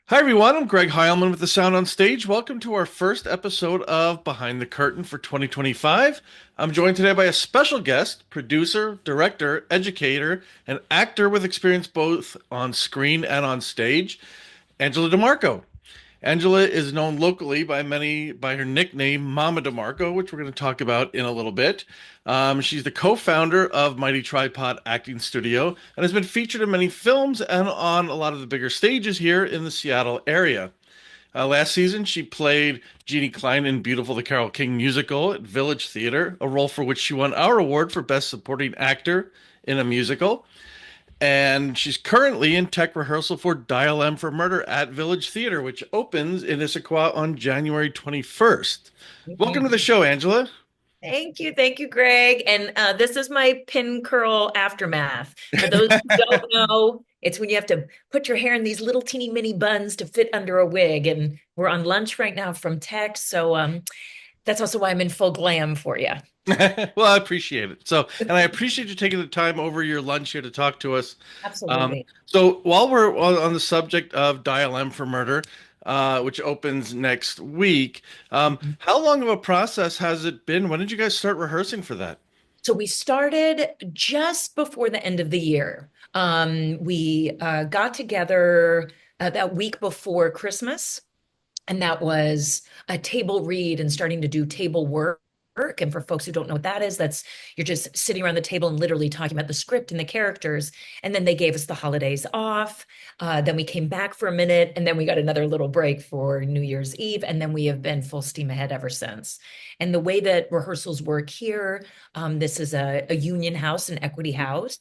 Hi everyone, I'm Greg Heilman with the Sound on Stage. Welcome to our first episode of Behind the Curtain for 2025. I'm joined today by a special guest, producer, director, educator, and actor with experience both on screen and on stage, Angela DiMarco. Angela is known locally by many by her nickname Mama DeMarco, which we're going to talk about in a little bit. She's the co-founder of Mighty Tripod Acting Studio and has been featured in many films and on a lot of the bigger stages here in the Seattle area. Last season, she played Genie Klein in Beautiful the Carole King Musical at Village Theater, a role for which she won our award for Best Supporting Actor in a Musical. And she's currently in tech rehearsal for Dial M for Murder at Village Theater, which opens in Issaquah on January 21st. Welcome to the Mhm. show, Angela. Thank you. Thank you, Greg. And this is my pin curl aftermath. For those who don't know, it's when you have to put your hair in these little teeny mini buns to fit under a wig. And we're on lunch right now from tech. So that's also why I'm in full glam for you. Well, I appreciate it. So, and I appreciate you taking the time over your lunch here to talk to us. Absolutely. So, while we're on the subject of Dial M for Murder, which opens next week, Mhm. how long of a process has it been? When did you guys start rehearsing for that? So we started just before the end of the year. We got together that week before Christmas. And that was a table read and starting to do table work. And for folks who don't know what that is, that's you're just sitting around the table and literally talking about the script and the characters. And then they gave us the holidays off. Then we came back for a minute, and then we got another little break for New Year's Eve. And then we have been full steam ahead ever since. And the way that rehearsals work here, this is a union house, an equity house.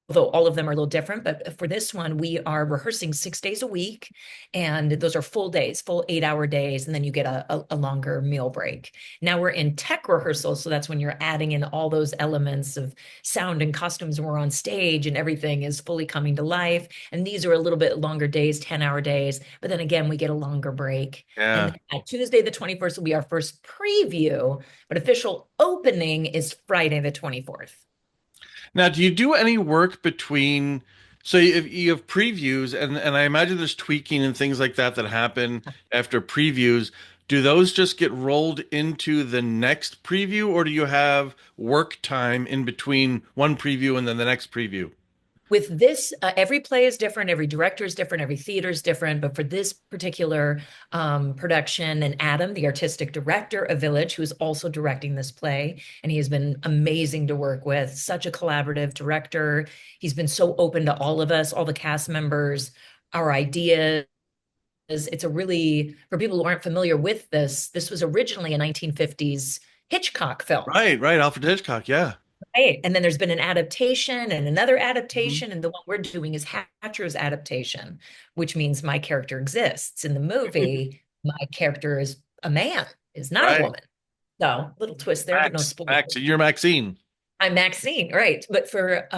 Although all of them are a little different, but for this one, we are rehearsing 6 days a week. And those are full days, full 8 hour days. And then you get a longer meal break. Now we're in tech rehearsal. So that's when you're adding in all those elements of sound and costumes, and we're on stage and everything is fully coming to life. And these are a little bit longer days, 10-hour days. But then again, we get a longer break. And Yeah. then at Tuesday, the 21st will be our first preview, but official opening is Friday, the 24th. Now, do you do any work between, so if you have previews and I imagine there's tweaking and things like that that happen after previews, do those just get rolled into the next preview or do you have work time in between one preview and then the next preview? With this, every play is different, every director is different, every theater is different. But for this particular production, and Adam, the artistic director of Village, who is also directing this play, and he has been amazing to work with, such a collaborative director. He's been so open to all of us, all the cast members, our ideas. It's a really, for people who aren't familiar with this was originally a 1950s Hitchcock film. Right, right, Alfred Hitchcock, yeah. Right. And then there's been an adaptation and another Mhm. adaptation. And the one we're doing is Hatcher's adaptation, which means my character exists. In the movie, my character is a man, is not a Right. woman. So little twist there, but no spoilers. Max, you're Maxine. I'm Maxine, right? But for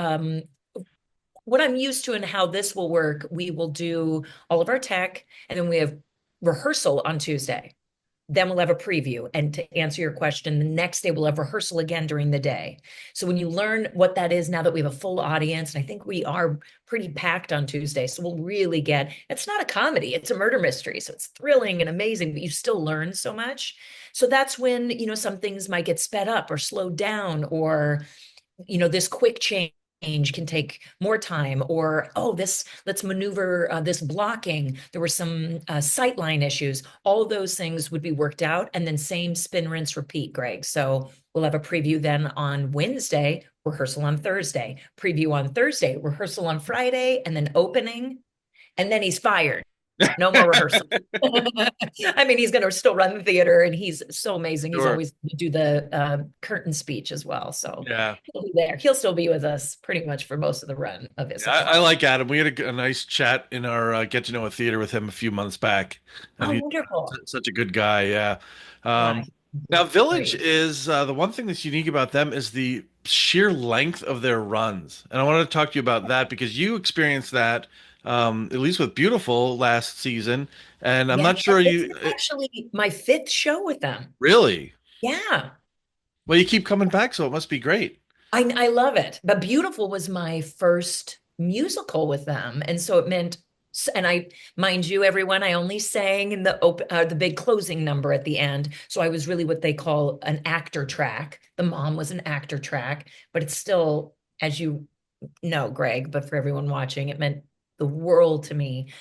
what I'm used to and how this will work, we will do all of our tech, and then we have rehearsal on Tuesday. Then we'll have a preview. And to answer your question, the next day we'll have rehearsal again during the day. So when you learn what that is, now that we have a full audience, and I think we are pretty packed on Tuesday, so we'll really get, it's not a comedy, it's a murder mystery. So it's thrilling and amazing, but you still learn so much. So that's when, some things might get sped up or slowed down, or this quick change can take more time, or this, let's maneuver this blocking. There were some sightline issues. All those things would be worked out, and then same spin rinse repeat, Greg. So we'll have a preview then on Wednesday, rehearsal on Thursday, preview on Thursday, rehearsal on Friday, and then opening, and then he's fired. No more rehearsal. I mean, he's going to still run the theater, and he's so amazing. He's Sure. always going to do the curtain speech as well. So Yeah. he'll be there. He'll still be with us pretty much for most of the run of Yeah, I Issaquah. like Adam. We had a nice chat in our get to know a theater with him a few months back, and Oh, he's wonderful. such a good guy. Yeah. Yeah, Um, Now, Village great. is the one thing that's unique about them is the sheer length of their runs, and I wanted to talk to you about that because you experienced that at least with Beautiful last season, and I'm Yeah, not sure this you is actually my fifth show with them. really. Yeah, Well, you keep coming back, so it must be great. I love it. But Beautiful was my first musical with them. And so it meant And I, mind you, everyone, I only sang in the big closing number at the end. So I was really what they call an actor track. The mom was an actor track, but it's still, as you know, Greg, but for everyone watching, it meant the world to me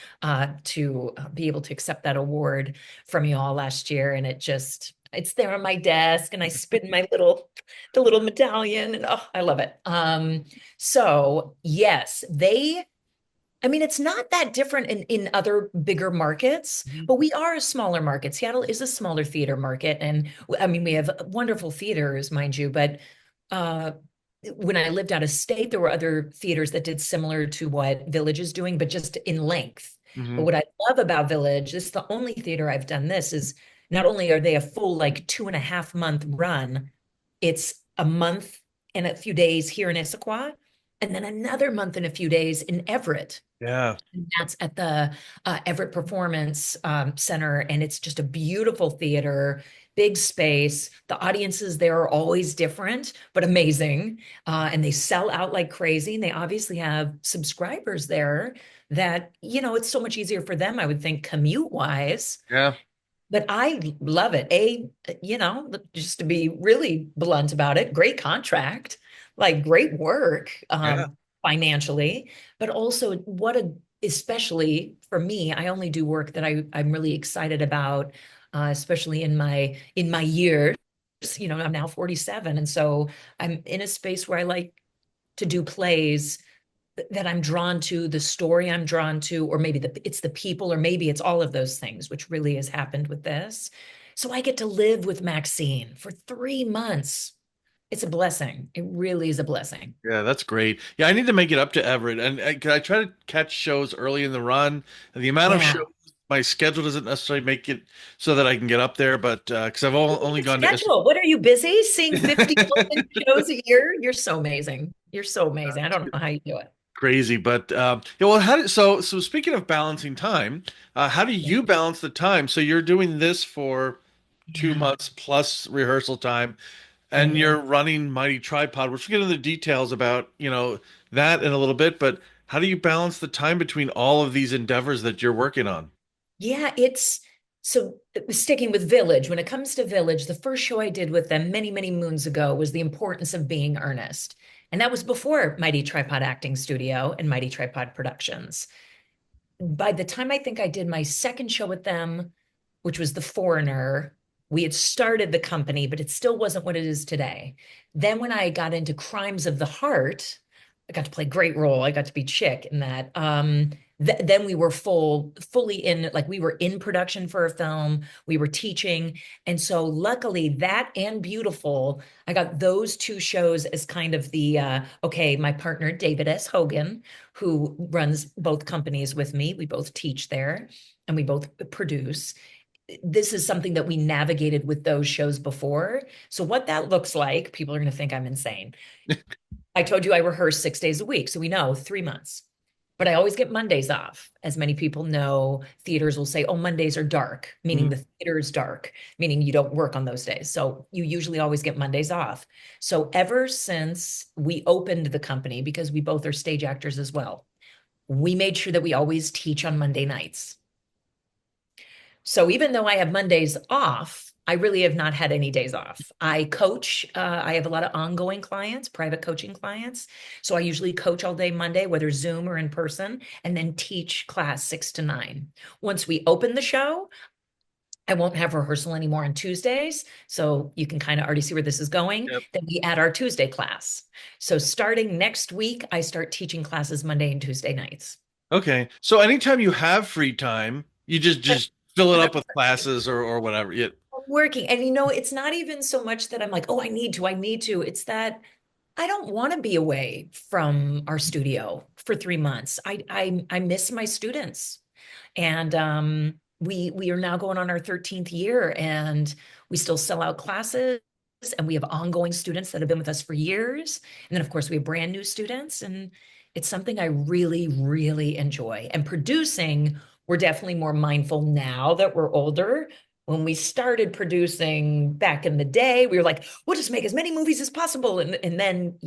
to be able to accept that award from you all last year. And it's there on my desk and I spin the little medallion and oh, I love it. So yes, I mean, it's not that different in other bigger markets, Mhm. but we are a smaller market. Seattle is a smaller theater market. And I mean, we have wonderful theaters, mind you, but uh, when I lived out of state, there were other theaters that did similar to what Village is doing, but just in length. But Mhm. what I love about Village, this is the only theater I've done this, is not only are they a full like 2.5 month run, it's a month and a few days here in Issaquah, and then another month and a few days in Everett. Yeah. And that's at the Everett Performance Center. And it's just a beautiful theater, big space. The audiences there are always different, but amazing. And they sell out like crazy. And they obviously have subscribers there that, it's so much easier for them, I would think, commute wise. Yeah. But I love it. Just to be really blunt about it, great contract, like great work Yeah. financially, but also especially for me, I only do work that I'm really excited about, especially in my years. I'm now 47. And so I'm in a space where I like to do plays that I'm drawn to, the story I'm drawn to, or maybe it's the people, or maybe it's all of those things, which really has happened with this. So I get to live with Maxine for 3 months. It's a blessing. It really is a blessing. Yeah, that's great. Yeah, I need to make it up to Everett, and I try to catch shows early in the run. And the amount of Yeah. shows, my schedule doesn't necessarily make it so that I can get up there, but because I've only Your gone to schedule. What are you busy seeing 50 open it's shows a year? You're so amazing. You're so amazing. I don't know how you do it. crazy, but yeah. Well, so speaking of balancing time, how do Yeah. you balance the time? So you're doing this for two Yeah. months plus rehearsal time, and Yeah. you're running Mighty Tripod, which we'll get into the details about, that in a little bit, but how do you balance the time between all of these endeavors that you're working on? Yeah, it's so sticking with Village. When it comes to Village, the first show I did with them many, many moons ago was The Importance of Being Earnest. And that was before Mighty Tripod Acting Studio and Mighty Tripod Productions. By the time I think I did my second show with them, which was The Foreigner, we had started the company, but it still wasn't what it is today. Then when I got into Crimes of the Heart, I got to play a great role. I got to be Chick in that. Then we were fully in, like we were in production for a film. We were teaching. And so luckily that and Beautiful, I got those two shows as kind of okay, my partner, David S. Hogan, who runs both companies with me. We both teach there and we both produce. This is something that we navigated with those shows before. So what that looks like, people are going to think I'm insane. I told you I rehearse 6 days a week. So we know 3 months, but I always get Mondays off. As many people know, theaters will say, oh, Mondays are dark, meaning Mhm. the theater is dark, meaning you don't work on those days. So you usually always get Mondays off. So ever since we opened the company, because we both are stage actors as well, we made sure that we always teach on Monday nights. So even though I have Mondays off, I really have not had any days off. I coach. I have a lot of ongoing clients, private coaching clients. So I usually coach all day Monday, whether Zoom or in person, and then teach class 6 to 9. Once we open the show, I won't have rehearsal anymore on Tuesdays. So you can kind of already see where this is going. Yep. Then we add our Tuesday class. So starting next week, I start teaching classes Monday and Tuesday nights. Okay. So anytime you have free time, you just fill it But up with classes or whatever. Yeah. working. And it's not even so much that I'm like, oh, I need to. It's that I don't want to be away from our studio for 3 months. I miss my students. And we are now going on our 13th year and we still sell out classes and we have ongoing students that have been with us for years. And then of course we have brand new students and it's something I really, really enjoy. And producing, we're definitely more mindful now that we're older. When we started producing back in the day, we were like, we'll just make as many movies as possible. And then,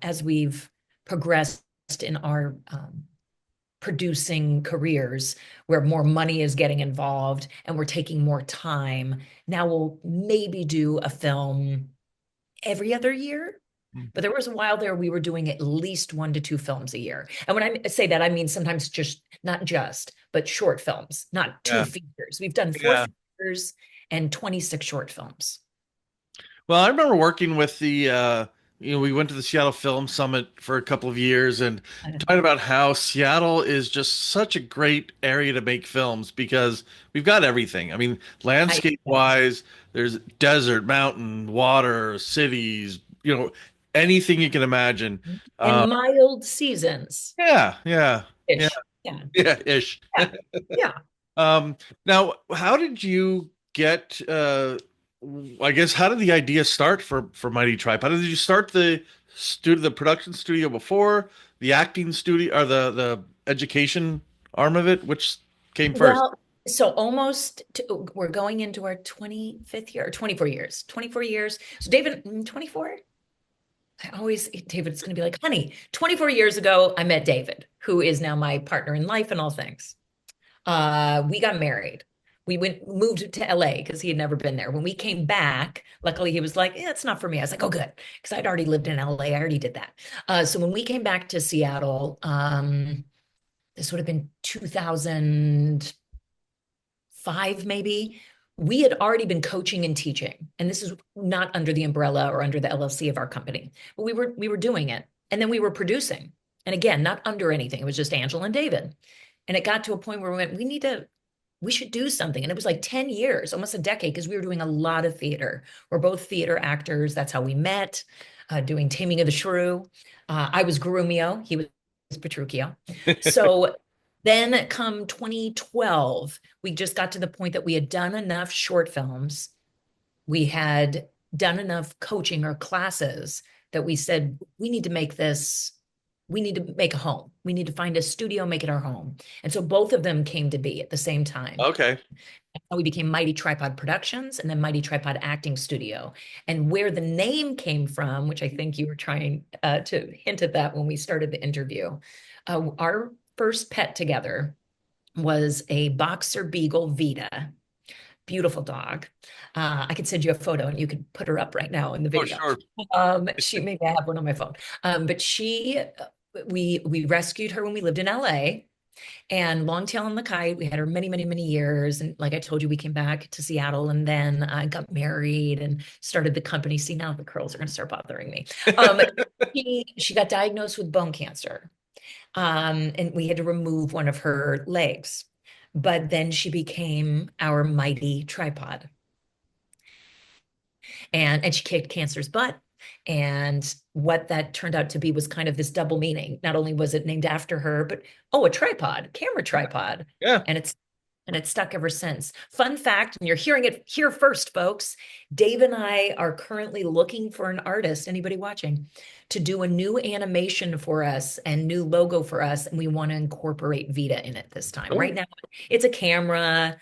as we've progressed in our producing careers where more money is getting involved and we're taking more time. Now we'll maybe do a film every other year. But there was a while there we were doing at least 1 to 2 films a year. And when I say that, I mean sometimes just not just, but short films, not two Yeah. features. We've done four Yeah. features and 26 short films. Well, I remember working with we went to the Seattle Film Summit for a couple of years and talking about how Seattle is just such a great area to make films because we've got everything. I mean, I, landscape wise, there's desert, mountain, water, cities, anything you can imagine. and Uh, mild seasons yeah, yeah, yeah, ish. Yeah. yeah, ish. Yeah. Yeah. Now, how did you get I guess how did the idea start for Mighty Tribe? How did you start the production studio before the acting studio or the education arm of it? Which came first? Well, so we're going into our 25th year or 24 years. 24 years. So David, 24? David's going to be like, honey, 24 years ago, I met David, who is now my partner in life and all things. We got married. Moved to LA because he had never been there. When we came back, luckily he was like, yeah, it's not for me. I was like, oh, good. Because I'd already lived in LA. I already did that. So when we came back to Seattle, this would have been 2005, maybe. We had already been coaching and teaching, and this is not under the umbrella or under the LLC of our company, but we were doing it, and then we were producing, and again, not under anything. It was just Angela and David, and it got to a point where we went, we should do something, and it was like 10 years, almost a decade, because we were doing a lot of theater. We're both theater actors. That's how we met, doing Taming of the Shrew. I was Grumio. He was Petruchio. So then come 2012, we just got to the point that we had done enough short films. We had done enough coaching or classes that we said, we need to make a home. We need to find a studio, make it our home. And so both of them came to be at the same time. Okay. We became Mighty Tripod Productions and then Mighty Tripod Acting Studio. And where the name came from, which I think you were trying to hint at that when we started the interview, our first pet together was a boxer beagle Vita. Beautiful dog. I could send you a photo and you could put her up right now in the Oh, video. sure. She maybe I have one on my phone. But we rescued her when we lived in LA. And Longtail and the Kite, we had her many, many, many years. And like I told you, we came back to Seattle and then I got married and started the company. See, now the curls are going to start bothering me. Um, she got diagnosed with bone cancer. And we had to remove one of her legs. But then she became our mighty tripod. And she kicked cancer's butt. And what that turned out to be was kind of this double meaning. Not only was it named after her, but oh, a tripod, camera tripod. Yeah. And it's stuck ever since. Fun fact, and you're hearing it here first, folks. Dave and I are currently looking for an artist, anybody watching, to do a new animation for us and new logo for us. And we want to incorporate Vita in it this time. Right Oh, now, it's a camera.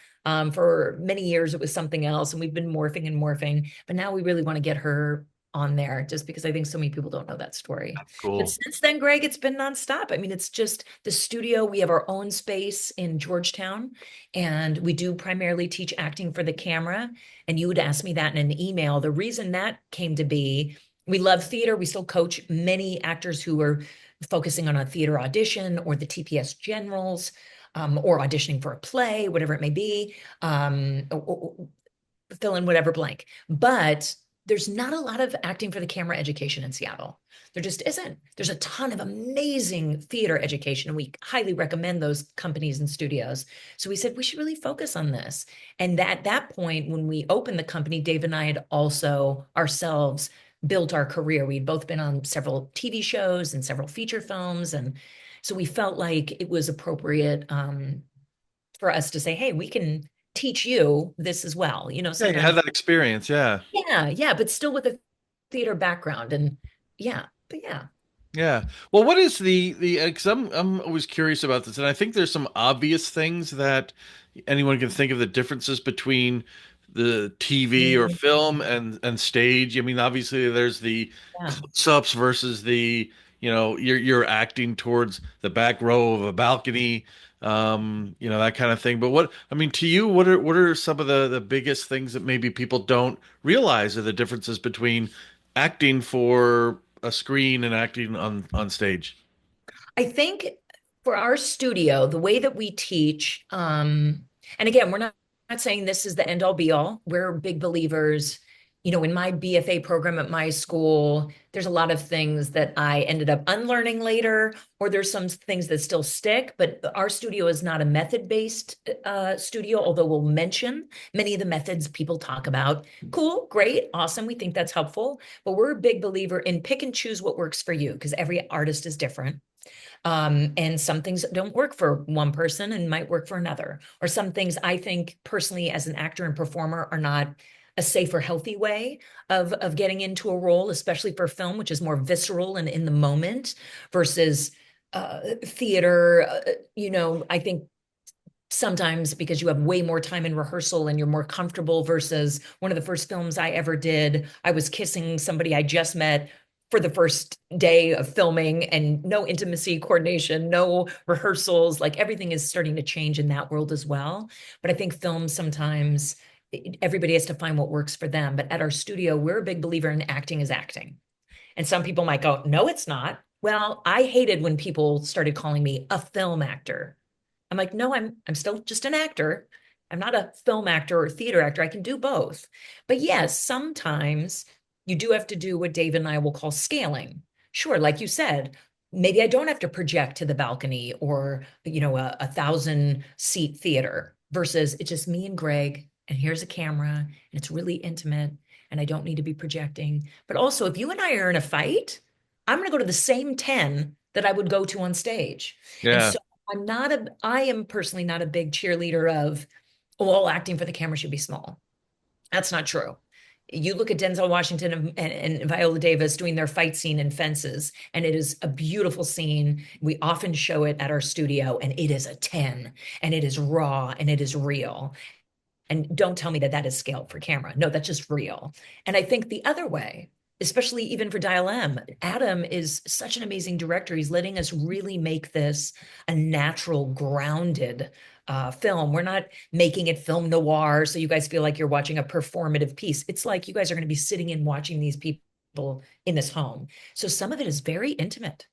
For many years, it was something else, and we've been morphing and morphing. But now we really want to get her on there just because I think so many people don't know that story. that's But cool. since then, Greg, it's been nonstop. I mean, it's just the studio. We have our own space in Georgetown, and we do primarily teach acting for the camera. And you would ask me that in an email. The reason that came to be, we love theater. We still coach many actors who are focusing on a theater audition or the TPS generals, or auditioning for a play, whatever it may be, fill in whatever blank. But there's not a lot of acting for the camera education in Seattle. There just isn't. There's a ton of amazing theater education, and we highly recommend those companies and studios. So we said we should really focus on this. And at that point, when we opened the company, Dave and I had also ourselves built our career. We'd both been on several TV shows and several feature films. And so we felt like it was appropriate for us to say, hey, we can teach you this as well. Yeah, you had Sometimes, that experience. Yeah. yeah, yeah, but still with a theater background. And yeah, but yeah. Yeah. Well, what is the because I'm always curious about this, and I think there's some obvious things that anyone can think of the differences between the TV or Mhm. film and stage. I mean, obviously there's the Yeah. close-ups versus the, you're acting towards the back row of a balcony, that kind of thing. But I mean, to you, what are some of the biggest things that maybe people don't realize are the differences between acting for a screen and acting on stage? I think for our studio, the way that we teach, and again, we're not saying this is the end all be all. We're big believers. In my BFA program at my school, there's a lot of things that I ended up unlearning later, or there's some things that still stick. But our studio is not a method-based studio, although we'll mention many of the methods people talk about. Cool, great, awesome. We think that's helpful. But we're a big believer in pick and choose what works for you because every artist is different. And some things don't work for one person and might work for another. Or some things I think personally as an actor and performer are not a safe or healthy way of getting into a role, especially for film, which is more visceral and in the moment versus theater. I think sometimes because you have way more time in rehearsal and you're more comfortable versus one of the first films I ever did, I was kissing somebody I just met for the first day of filming and no intimacy coordination, no rehearsals, like everything is starting to change in that world as well. But I think film sometimes everybody has to find what works for them. But at our studio, we're a big believer in acting is acting. And some people might go, no, it's not. Well, I hated when people started calling me a film actor. I'm like, no, I'm still just an actor. I'm not a film actor or theater actor. I can do both. But yes, sometimes you do have to do what Dave and I will call scaling. Sure, like you said, maybe I don't have to project to the balcony or, a 1,000-seat theater versus it's just me and Greg, and here's a camera, and it's really intimate, and I don't need to be projecting. But also, if you and I are in a fight, I'm going to go to the same 10 that I would go to on stage. And Yeah. so I am personally not a big cheerleader of, oh, all acting for the camera should be small. That's not true. You look at Denzel Washington and Viola Davis doing their fight scene in Fences, and it is a beautiful scene. We often show it at our studio, and it is a 10, and it is raw, and it is real. And don't tell me that that is scaled for camera. No, that's just real. And I think the other way, especially even for Dial M, Adam is such an amazing director. He's letting us really make this a natural, grounded film. We're not making it film noir, so you guys feel like you're watching a performative piece. It's like you guys are going to be sitting and watching these people in this home. So some of it is very intimate.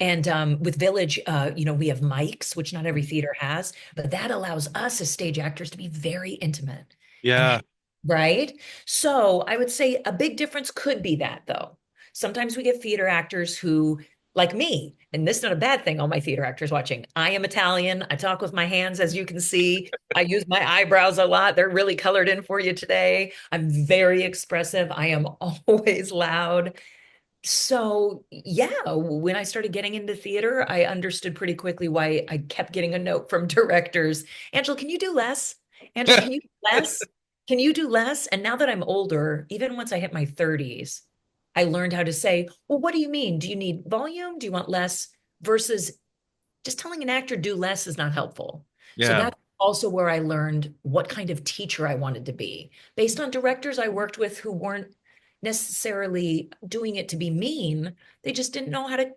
And with Village, we have mics, which not every theater has, but that allows us as stage actors to be very intimate. And Yeah. right? So I would say a big difference could be that, though. Sometimes we get theater actors who, like me, and this is not a bad thing, all my theater actors watching. I am Italian. I talk with my hands, as you can see. I use my eyebrows a lot. They're really colored in for you today. I'm very expressive. I am always loud. So, yeah, when I started getting into theater, I understood pretty quickly why I kept getting a note from directors. Angela, can you do less? Angela, can you do less? Can you do less? And now that I'm older, even once I hit my 30s, I learned how to say, well, what do you mean? Do you need volume? Do you want less? Versus just telling an actor do less is not helpful. So Yeah. that's also where I learned what kind of teacher I wanted to be based on directors I worked with who weren't necessarily doing it to be mean. They just didn't know how to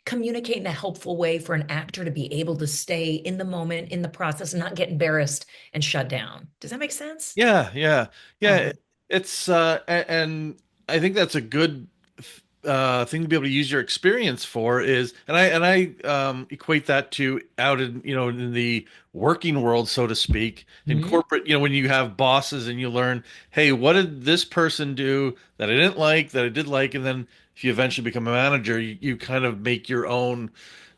communicate in a helpful way for an actor to be able to stay in the moment, in the process, and not get embarrassed and shut down. Does that make sense? Yeah, yeah, Yeah. yeah. It's and I think that's a good thing to be able to use your experience for is, and I equate that to out in in the working world, so to speak, in Mhm. corporate. When you have bosses and you learn, hey, what did this person do that I didn't like, that I did like, and then if you eventually become a manager, you kind of make your own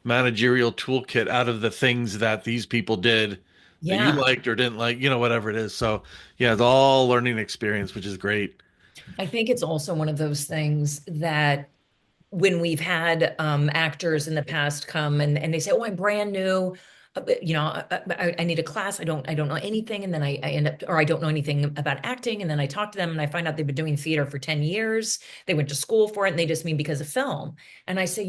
managerial toolkit out of the things that these people did that you Yeah. liked or didn't like, whatever it is. So yeah, it's all learning experience, which is great. I think it's also one of those things that when we've had actors in the past come and they say, "Oh, I'm brand new. I need a class. I don't know anything." And then I end up, or I don't know anything about acting. And then I talk to them and I find out they've been doing theater for 10 years. They went to school for it and they just mean because of film. And I say,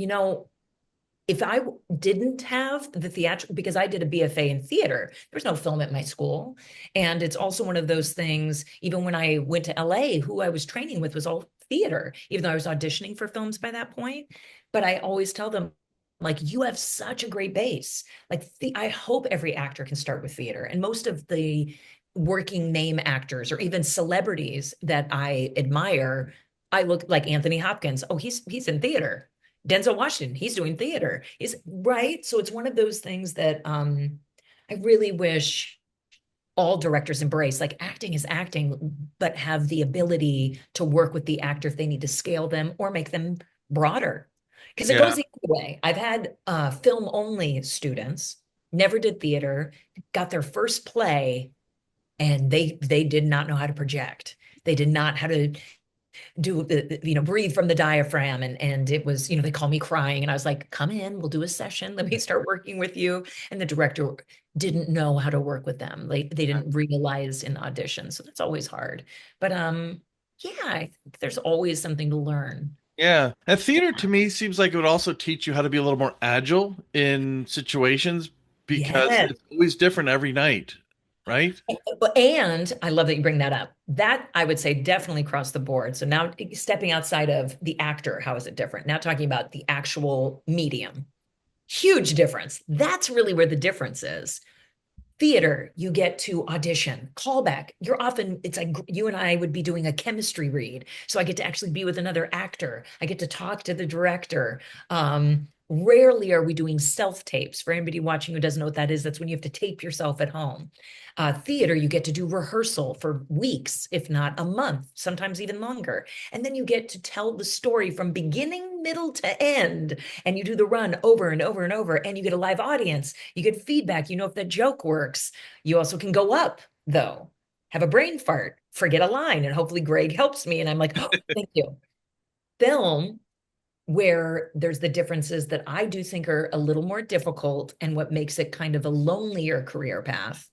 if I didn't have the theatrical, because I did a BFA in theater, there's no film at my school. And it's also one of those things, even when I went to LA, who I was training with was all theater, even though I was auditioning for films by that point. But I always tell them, like, you have such a great base. Like, I hope every actor can start with theater. And most of the working name actors or even celebrities that I admire, I look like Anthony Hopkins. Oh, he's in theater. Denzel Washington, he's doing theater. He's right. So it's one of those things that I really wish all directors embrace. Like, acting is acting, but have the ability to work with the actor if they need to scale them or make them broader. Because it Yeah. goes the other way. I've had film only students, never did theater, got their first play, and they did not know how to project. They did not how to do breathe from the diaphragm, and it was, they call me crying, and I was like, come in, we'll do a session, let me start working with you. And the director didn't know how to work with them. They didn't realize in audition, so that's always hard. But yeah, I think there's always something to learn. Yeah. And theater to me seems like it would also teach you how to be a little more agile in situations because Yes. it's always different every night, right? And I love that you bring that up. That I would say definitely across the board. So now stepping outside of the actor, how is it different? Now talking about the actual medium. Huge difference. That's really where the difference is. Theater, you get to audition, callback. It's like you and I would be doing a chemistry read. So I get to actually be with another actor. I get to talk to the director. Rarely are we doing self tapes. For anybody watching who doesn't know what that is, that's when you have to tape yourself at home. Theater, you get to do rehearsal for weeks, if not a month, sometimes even longer. And then you get to tell the story from beginning, middle to end. And you do the run over and over and over. And you get a live audience. You get feedback. You know if that joke works. You also can go up, though, have a brain fart, forget a line. And hopefully Greg helps me. And I'm like, oh, thank you. Film, where there's the differences that I do think are a little more difficult and what makes it kind of a lonelier career path.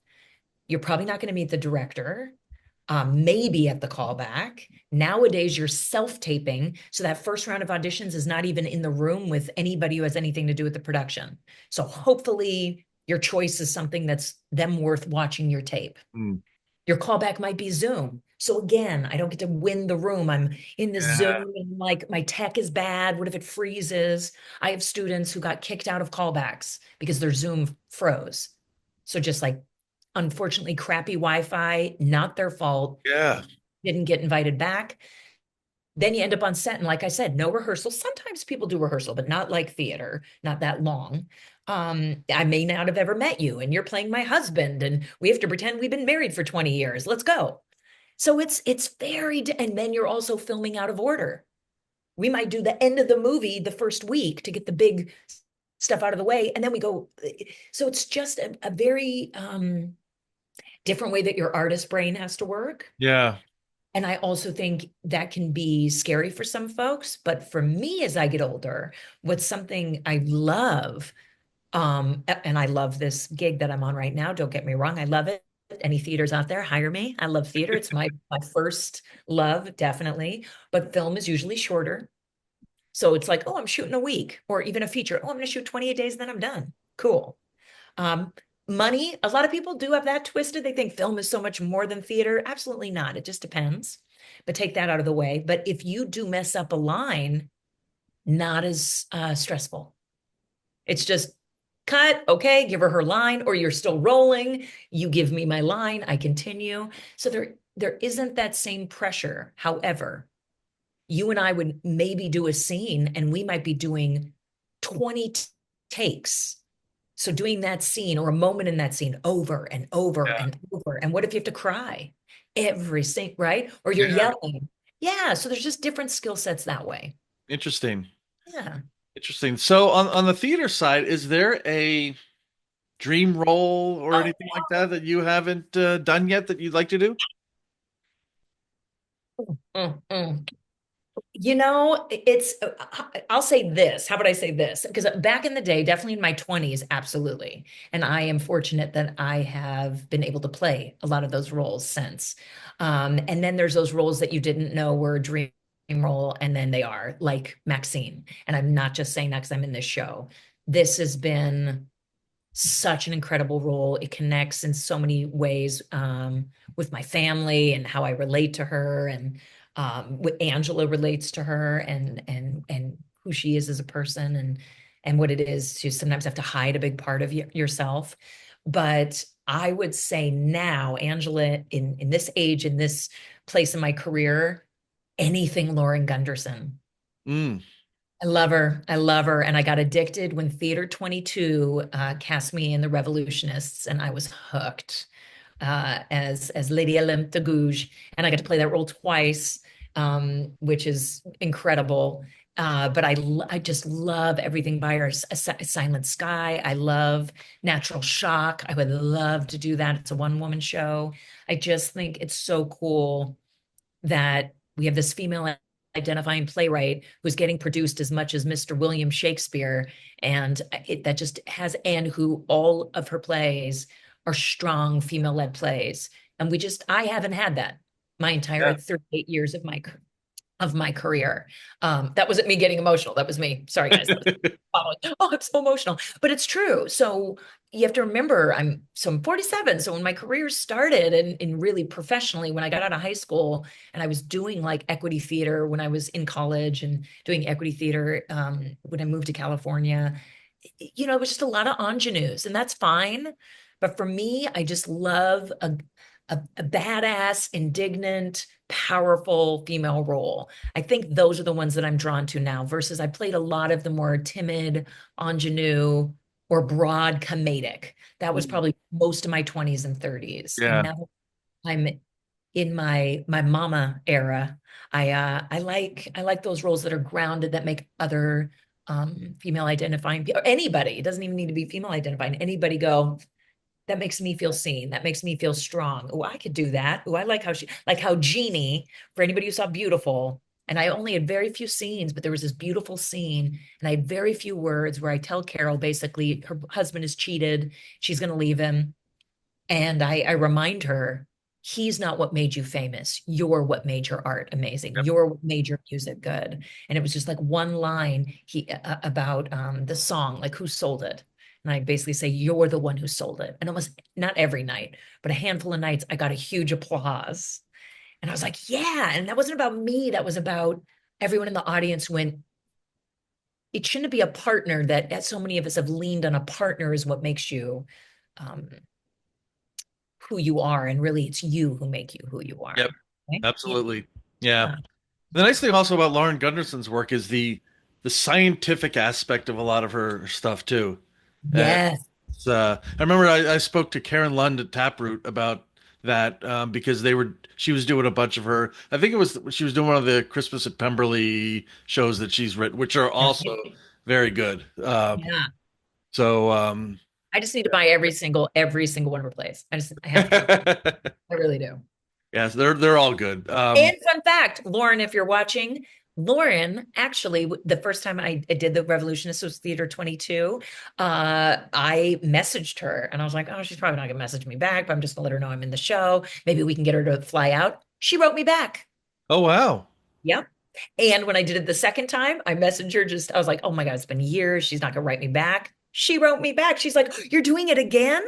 You're probably not going to meet the director, maybe at the callback. Nowadays, you're self-taping. So that first round of auditions is not even in the room with anybody who has anything to do with the production. So hopefully your choice is something that's them worth watching your tape. Mm. Your callback might be Zoom. So again, I don't get to win the room. I'm in this Yeah. zone and like my tech is bad. What if it freezes? I have students who got kicked out of callbacks because their Zoom froze. So just like, unfortunately, crappy Wi-Fi, not their fault, Yeah. didn't get invited back. Then you end up on set, and like I said, no rehearsal. Sometimes people do rehearsal, but not like theater, not that long. I may not have ever met you, and you're playing my husband, and we have to pretend we've been married for 20 years. Let's go. So it's very, and then you're also filming out of order. We might do the end of the movie the first week to get the big stuff out of the way, and then we go. So it's just a very different way that your artist brain has to work. Yeah. And I also think that can be scary for some folks. But for me, as I get older, what's something I love, and I love this gig that I'm on right now. Don't get me wrong, I love it. Any theaters out there, hire me. I love theater. It's my first love, definitely. But film is usually shorter. So it's like, oh, I'm shooting a week or even a feature. Oh, I'm going to shoot 28 days, then I'm done. Cool. Um, Money, a lot of people do have that twisted. They think film is so much more than theater. Absolutely not. It just depends. But take that out of the way. But if you do mess up a line, not as stressful. It's just cut, okay, give her line, or you're still rolling. You give me my line, I continue. So there isn't that same pressure. However, you and I would maybe do a scene and we might be doing 20 takes. So doing that scene or a moment in that scene over and over Yeah. and over. And what if you have to cry every scene, right? Or you're Yeah. yelling. Yeah. So there's just different skill sets that way. Interesting. Yeah. Interesting. So on the theater side, is there a dream role or anything like that that you haven't done yet that you'd like to do? Mm, mm. I'll say this. How about I say this? Because back in the day, definitely in my 20s, absolutely. And I am fortunate that I have been able to play a lot of those roles since. And then there's those roles that you didn't know were a dream role, and then they are, like Maxine. And I'm not just saying that because I'm in this show. This has been such an incredible role. It connects in so many ways with my family and how I relate to her. And What Angela relates to her and who she is as a person and what it is to sometimes have to hide a big part of yourself. But I would say now, Angela, in this age, in this place in my career, anything Lauren Gunderson. Mm. I love her. I love her. And I got addicted when Theater 22 cast me in The Revolutionists, and I was hooked as Lady Hélène de Gouges. And I got to play that role twice, which is incredible. But I just love everything by her. Silent Sky. I love Natural Shock. I would love to do that. It's a one-woman show. I just think it's so cool that we have this female identifying playwright who's getting produced as much as Mr. William Shakespeare, and that just has, and who all of her plays are strong female-led plays, and I haven't had that my entire Yeah. 38 years of my career. That wasn't me getting emotional. That was me. Sorry, guys. That was oh, I'm so emotional. But it's true. So you have to remember, I'm 47. So when my career started and really professionally, when I got out of high school and I was doing like equity theater when I was in college and doing equity theater when I moved to California, it was just a lot of ingenues, and that's fine. But for me, I just love a badass, indignant, powerful female role. I think those are the ones that I'm drawn to now, versus I played a lot of the more timid, ingenue, or broad comedic. That was Mm. probably most of my 20s and 30s. And Yeah. now I'm in my mama era. I like those roles that are grounded, that make other female identifying people, or anybody, it doesn't even need to be female identifying, anybody go, that makes me feel seen. That makes me feel strong. Oh, I could do that. Oh, I like how Genie, for anybody who saw Beautiful, and I only had very few scenes, but there was this beautiful scene, and I had very few words where I tell Carol basically her husband is cheated, she's going to leave him, and I remind her, he's not what made you famous. You're what made your art amazing. Yep. You're what made your music good. And it was just like one line about the song, like who sold it. And I basically say, you're the one who sold it. And almost not every night, but a handful of nights, I got a huge applause. And I was like, yeah. And that wasn't about me. That was about everyone in the audience went, it shouldn't be a partner that so many of us have leaned on. A partner is what makes you um, who you are, and really it's you who make you who you Yep. are. Okay? Absolutely. Yeah. Yeah. The nice thing also about Lauren Gunderson's work is the scientific aspect of a lot of her stuff too. And Yes. I remember I spoke to Karen Lund at Taproot about that because she was doing a bunch of her. I think she was doing one of the Christmas at Pemberley shows that she's written, which are also very good. Yeah. So I just need to buy every single one of her plays. I have to. I really do. yes, they're all good. And fun fact, Lauren, if you're watching, Lauren actually, the first time I did the Revolutionists was Theater 22. I messaged her and I was like, oh, she's probably not gonna message me back, but I'm just gonna let her know I'm in the show. Maybe we can get her to fly out. She wrote me back. Oh wow. Yep. And when I did it the second time, I messaged her I was like, oh my God, it's been years. She's not gonna write me back. She wrote me back. She's like, you're doing it again?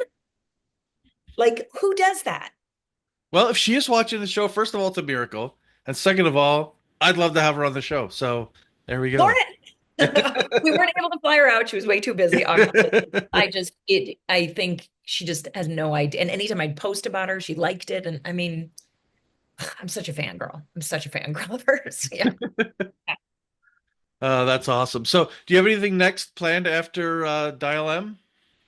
Like, who does that? Well, if she is watching the show, first of all, it's a miracle, and second of all, I'd love to have her on the show. So there we go. Lauren. We weren't able to fly her out. She was way too busy, obviously. I think she just has no idea. And anytime I'd post about her, she liked it. And I mean, I'm such a fangirl. I'm such a fangirl of hers. Yeah. That's awesome. So, do you have anything next planned after Dial M?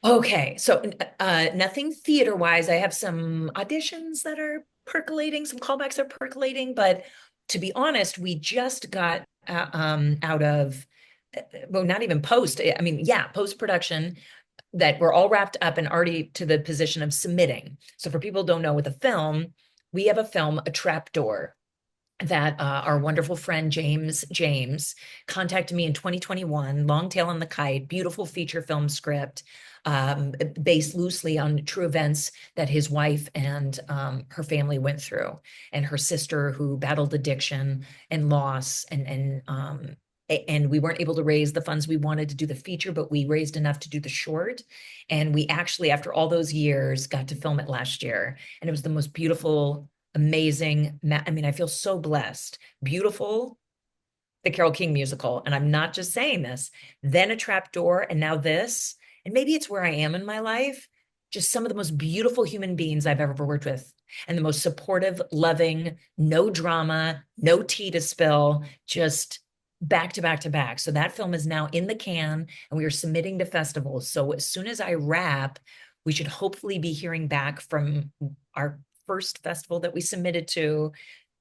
Okay. So nothing theater wise. I have some auditions that are percolating, some callbacks are percolating, but to be honest, we just got out of well, not even post. I mean, yeah, post production, that we're all wrapped up and already to the position of submitting. So for people who don't know, with a film, we have a film, A Trapdoor, that our wonderful friend James contacted me in 2021. Long Tail on the Kite, beautiful feature film script, based loosely on true events that his wife and her family went through, and her sister who battled addiction and loss, and we weren't able to raise the funds we wanted to do the feature, but we raised enough to do the short. And we actually, after all those years, got to film it last year. And it was the most beautiful amazing. I mean, I feel so blessed. Beautiful, the Carole King musical, and I'm not just saying this, then A Trapdoor, and now this. And maybe it's where I am in my life. Just some of the most beautiful human beings I've ever worked with, and the most supportive, loving, no drama, no tea to spill, just back to back to back. So that film is now in the can, and we are submitting to festivals. So as soon as I wrap, we should hopefully be hearing back from our first festival that we submitted to,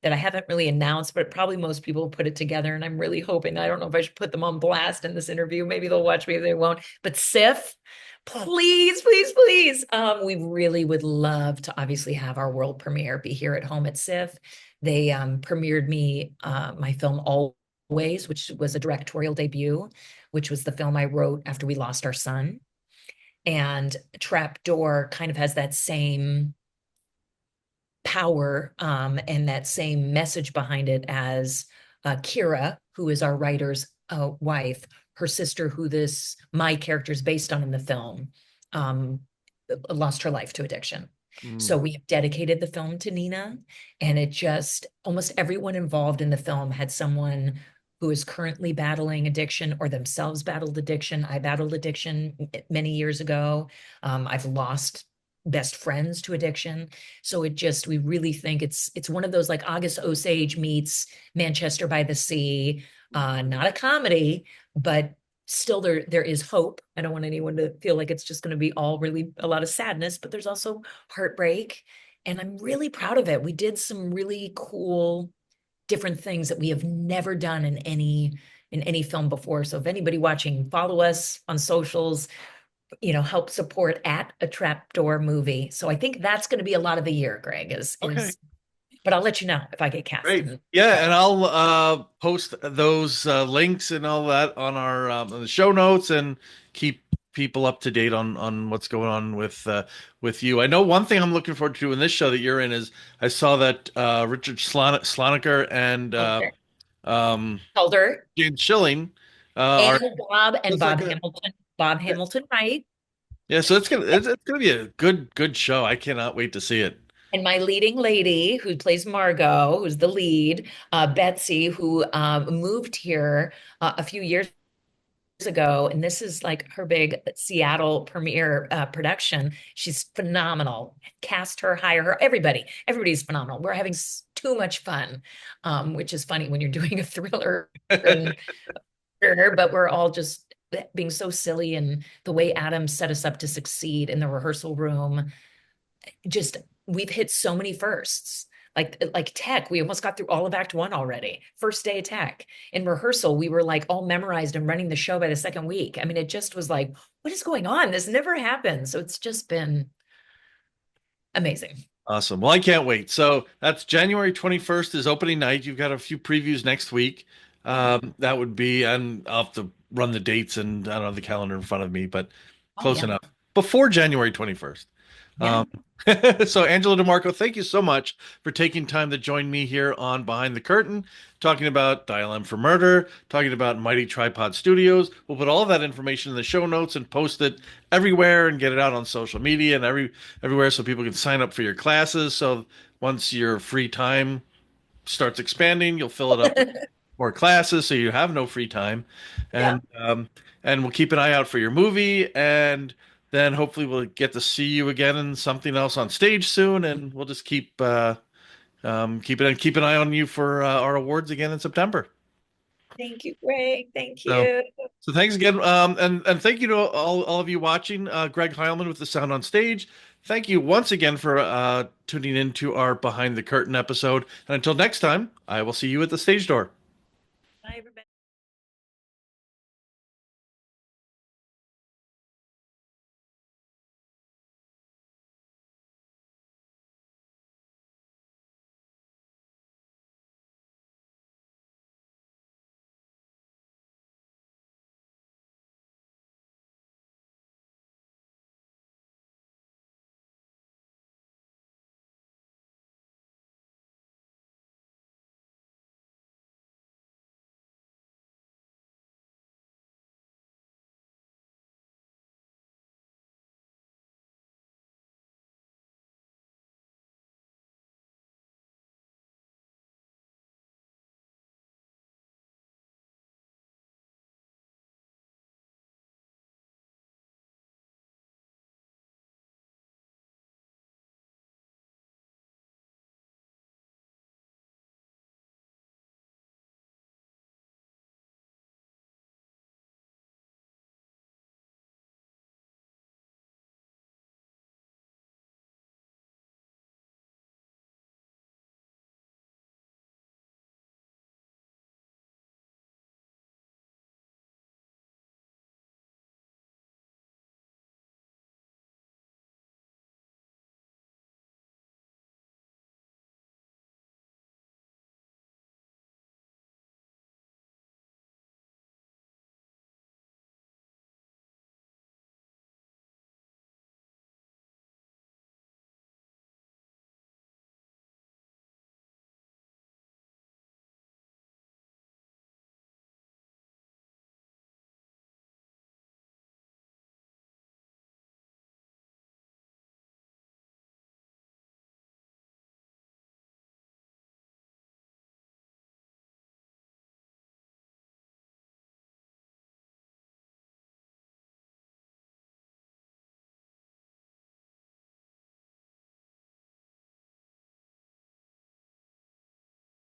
that I haven't really announced, but probably most people put it together. And I'm really hoping, I don't know if I should put them on blast in this interview. Maybe they'll watch me, they won't. But SIF, please, please, please. We really would love to obviously have our world premiere be here at home at SIF. They premiered me my film Always, which was a directorial debut, which was the film I wrote after we lost our son. And Trapdoor kind of has that same power and that same message behind it as Kira, who is our writer's wife, her sister, who my character is based on in the film, um, lost her life to addiction. Mm. So we have dedicated the film to Nina, and it just almost everyone involved in the film had someone who is currently battling addiction or themselves battled addiction. I battled addiction many years ago. I've lost best friends to addiction. So we really think it's one of those like August Osage meets Manchester by the Sea, not a comedy, but still there is hope. I don't want anyone to feel like it's just going to be all really a lot of sadness, but there's also heartbreak. And I'm really proud of it. We did some really cool different things that we have never done in any film before. So if anybody watching, follow us on socials, help support at A Trapdoor Movie. So I think that's going to be a lot of the year, Greg, Okay. but I'll let you know if I get cast Great. in. Yeah, and I'll post those links and all that on the show notes and keep people up to date on what's going on with you. I know one thing I'm looking forward to in this show that you're in is I saw that Richard Slonaker and Okay. um, Calder Jane Schilling and are Bob and it's Bob like a Hamilton. Bob Hamilton, right? yeah. So it's gonna be a good show. I cannot wait to see it. And my leading lady, who plays Margot, who's the lead, Betsy, who moved here a few years ago, and this is like her big Seattle premiere production. She's phenomenal. Cast her, hire her, everybody's phenomenal. We're having too much fun, which is funny when you're doing a thriller, and but we're all just being so silly. And the way Adam set us up to succeed in the rehearsal room, just we've hit so many firsts. Like tech, we almost got through all of Act One already. First day of tech. In rehearsal, we were like all memorized and running the show by the second week. I mean, it just was like, what is going on? This never happened. So it's just been amazing. Awesome. Well, I can't wait. So that's January 21st is opening night. You've got a few previews next week. That would be, and I'll have to run the dates and I don't have the calendar in front of me, but Oh close yeah. enough. Before January 21st. Yeah. Um, so Angela DiMarco, thank you so much for taking time to join me here on Behind the Curtain, talking about Dial M for Murder, talking about Mighty Tripod Studios. We'll put all of that information in the show notes and post it everywhere and get it out on social media and everywhere so people can sign up for your classes. So once your free time starts expanding, you'll fill it up with more classes so you have no free time. Yeah. And we'll keep an eye out for your movie and then hopefully we'll get to see you again in something else on stage soon and we'll just keep an eye on you for our awards again in September. Thank you, Greg. Thank So you. so thanks again. And thank you to all of you watching. Greg Heilman with the Sound on Stage. Thank you once again for tuning into our Behind the Curtain episode. And until next time, I will see you at the stage door.